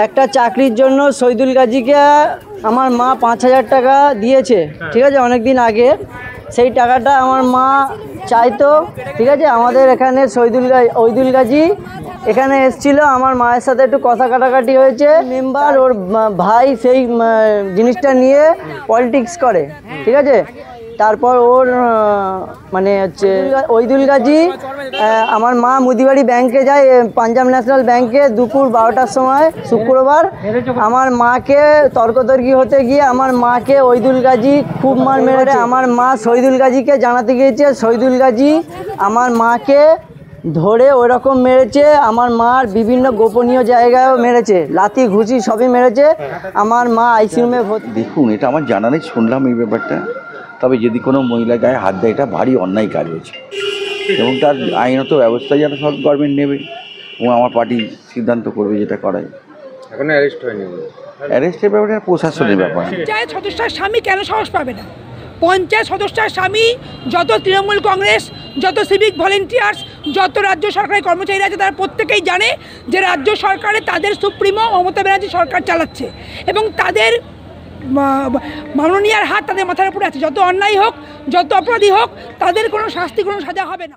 একটা চাকরির জন্য শহীদুল গাজীকে আমার মা 5,000 টাকা দিয়েছে, ঠিক আছে, অনেক দিন আগে। সেই টাকাটা আমার মা চাইতো, ঠিক আছে। আমাদের এখানে শহীদুল গাজী এখানে এসেছিল, আমার মায়ের সাথে একটু কথা কাটাকাটি হয়েছে। মেম্বার ওর ভাই সেই জিনিসটা নিয়ে পলিটিক্স করে, ঠিক আছে। তারপর ওর মানে হচ্ছে ওইদুল গাজী আমার মা মুদিবাড়ি ব্যাংকে যায়, পাঞ্জাব ন্যাশনাল ব্যাংকে দুপুর 12টার সময় শুক্রবার। আমার মাকে তর্কতর্কি হতে গিয়ে আমার মাকে ওইদুল গাজী খুব মার মেরেছে। আমার মা শহীদুল গাজীকে জানাতে গিয়েছে, শহীদুল গাজী আমার মাকে ধরে ওইরকম মেরেছে। আমার মার বিভিন্ন গোপনীয় জায়গায়ও মেরেছে, লাথি ঘুষি সবই মেরেছে। আমার মা আইসিইউমে ভর্তি। দেখুন, এটা আমার জানা নেই, শুনলাম এই ব্যাপারটা। তবে যদি কোনো মহিলা গায়ে হাত দেয়, এটা ভারী অন্যায় কাজ হয়েছে এবং তার আইনত ব্যবস্থা যেন সব গভর্নমেন্ট নেবে এবং আমার পার্টি সিদ্ধান্ত করবে যেটা করায়। এখন অ্যারেস্ট হয়নি, অ্যারেস্টের ব্যাপারটা প্রশাসনের ব্যাপার। পঞ্চায়েত সদস্যের স্বামী কেন সাহস পাবে না? পঞ্চায়েত সদস্যের স্বামী যত তৃণমূল কংগ্রেস, যত সিভিক ভলেন্টিয়ার্স, যত রাজ্য সরকারি কর্মচারী আছে, তারা প্রত্যেকেই জানে যে রাজ্য সরকারে তাদের সুপ্রিমো মমতা ব্যানার্জি সরকার চালাচ্ছে এবং তাদের মাননীয়ার হাত তাদের মাথার উপরে আছে। যত অন্যায় হোক, যত অপরাধী হোক, তাদের কোনো শাস্তি, কোনো সাজা হবে না।